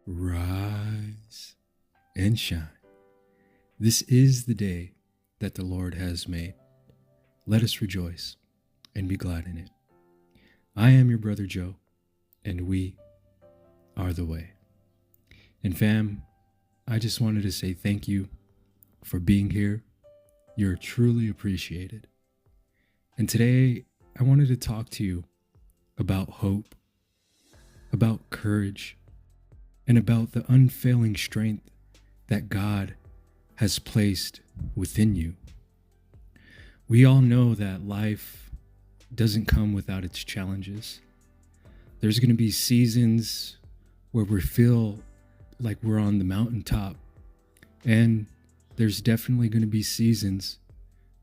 Rise and shine. This is the day that the Lord has made. Let us rejoice and be glad in it. I am your brother Joe, and we are the way. And fam, I just wanted to say thank you for being here. You're truly appreciated. And today, I wanted to talk to you about hope, about courage, and about the unfailing strength that God has placed within you. We all know that life doesn't come without its challenges. There's going to be seasons where we feel like we're on the mountaintop, and there's definitely going to be seasons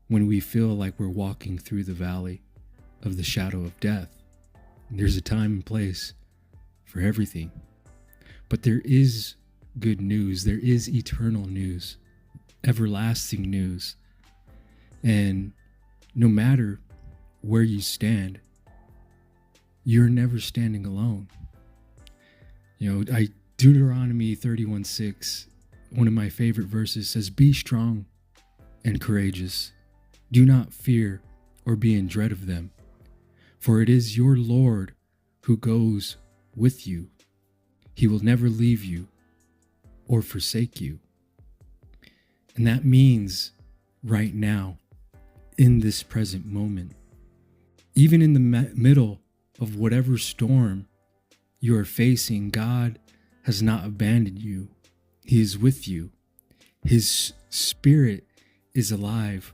when we feel like we're walking through the valley of the shadow of death. There's a time and place for everything. But there is good news. There is eternal news, everlasting news. And no matter where you stand, you're never standing alone. Deuteronomy 31:6, one of my favorite verses, says, "Be strong and courageous. Do not fear or be in dread of them, for it is your Lord who goes with you. He will never leave you or forsake you." And that means right now, in this present moment, even in the middle of whatever storm you are facing, God has not abandoned you. He is with you. His Spirit is alive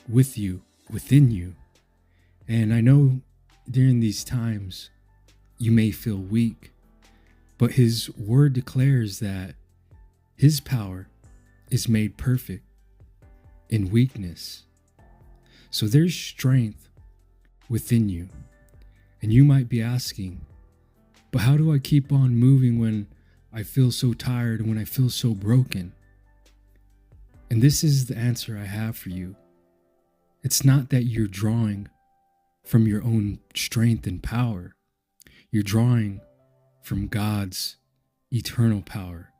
with you, within you. And I know during these times you may feel weak, but His word declares that His power is made perfect in weakness. So there's strength within you. And you might be asking, but how do I keep on moving when I feel so tired and when I feel so broken? And this is the answer I have for you. It's not that you're drawing from your own strength and power. You're drawing from God's eternal power.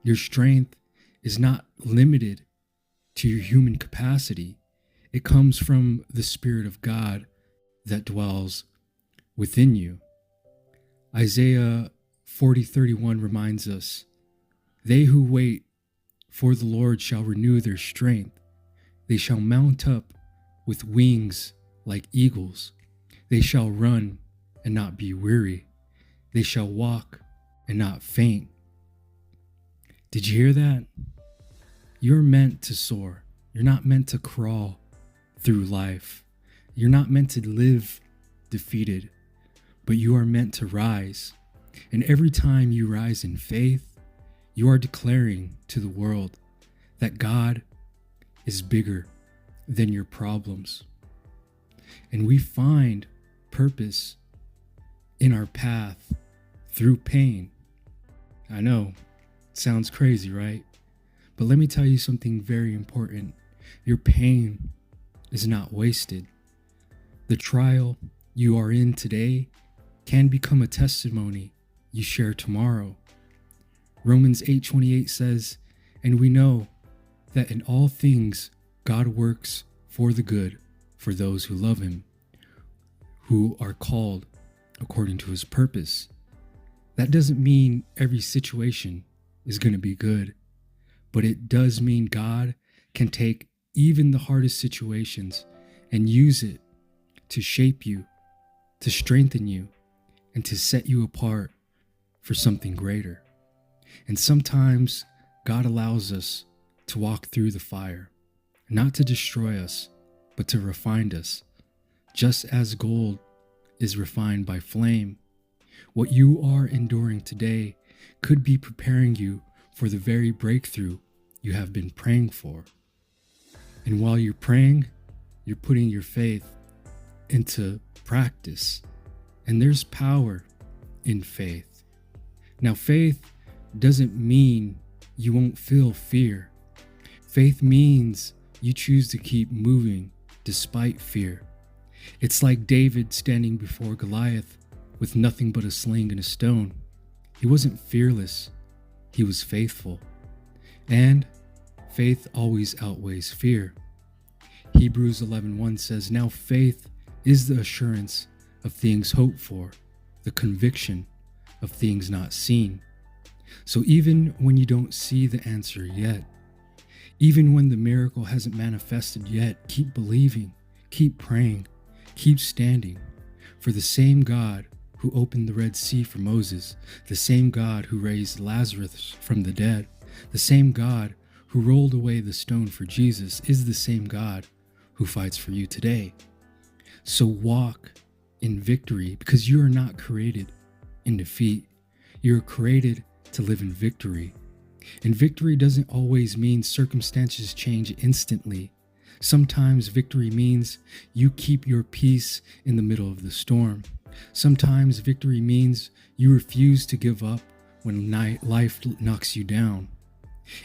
Your strength is not limited to your human capacity. It comes from the Spirit of God that dwells within you. Isaiah 40:31 reminds us, "They who wait for the Lord shall renew their strength. They shall mount up with wings like eagles. They shall run and not be weary. They shall walk and not faint." Did you hear that? You're meant to soar. You're not meant to crawl through life. You're not meant to live defeated, but you are meant to rise. And every time you rise in faith, you are declaring to the world that God is bigger than your problems. And we find purpose in our path through pain. I know, it sounds crazy, right? But let me tell you something very important. Your pain is not wasted. The trial you are in today can become a testimony you share tomorrow. Romans 8:28 says, "And we know that in all things God works for the good for those who love Him, who are called according to His purpose." That doesn't mean every situation is going to be good, but it does mean God can take even the hardest situations and use it to shape you, to strengthen you, and to set you apart for something greater. And sometimes God allows us to walk through the fire, not to destroy us, but to refine us. Just as gold is refined by flame, what you are enduring today could be preparing you for the very breakthrough you have been praying for. And while you're praying, you're putting your faith into practice. And there's power in faith. Now, faith doesn't mean you won't feel fear. Faith means you choose to keep moving despite fear. It's like David standing before Goliath with nothing but a sling and a stone. He wasn't fearless he was faithful. And faith always outweighs fear. Hebrews 11:1 says, "Now faith is the assurance of things hoped for, the conviction of things not seen." So even when you don't see the answer yet, even when the miracle hasn't manifested yet, keep believing, keep praying, keep standing. For the same God who opened the Red Sea for Moses, the same God who raised Lazarus from the dead, the same God who rolled away the stone for Jesus is the same God who fights for you today. So walk in victory, because you are not created in defeat. You are created to live in victory. And victory doesn't always mean circumstances change instantly. Sometimes victory means you keep your peace in the middle of the storm. Sometimes victory means you refuse to give up when life knocks you down.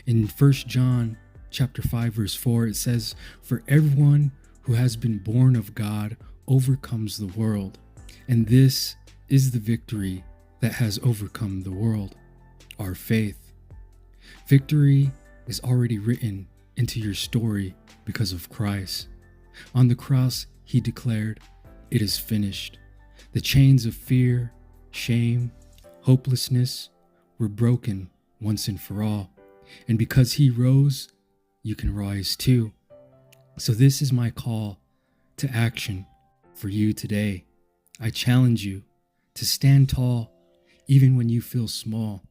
In 1 John chapter 5 verse 4, it says, "For everyone who has been born of God overcomes the world, and this is the victory that has overcome the world, our faith." Victory is already written into your story because of Christ. On the cross, he declared, "It is finished." The chains of fear, shame, hopelessness were broken once and for all. And because he rose, you can rise too. So this is my call to action for you today. I challenge you to stand tall even when you feel small.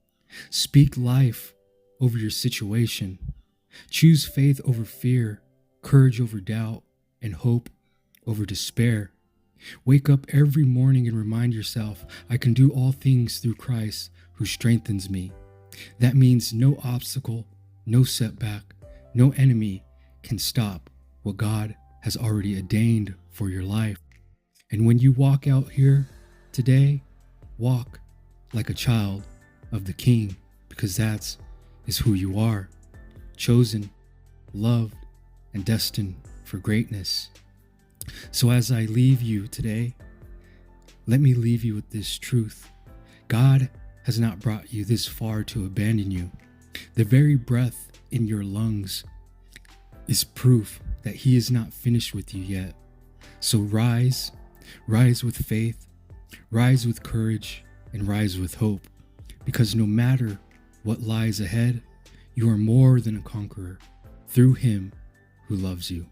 Speak life over your situation. Choose faith over fear, courage over doubt, and hope over despair. Wake up every morning and remind yourself, I can do all things through Christ who strengthens me. That means no obstacle, no setback, no enemy can stop what God has already ordained for your life. And when you walk out here today, walk like a child of the King, because that is who you are, chosen, loved, and destined for greatness. So as I leave you today, let me leave you with this truth. God has not brought you this far to abandon you. The very breath in your lungs is proof that he is not finished with you yet. So rise with faith, rise with courage, and rise with hope. Because no matter what lies ahead, you are more than a conqueror through him who loves you.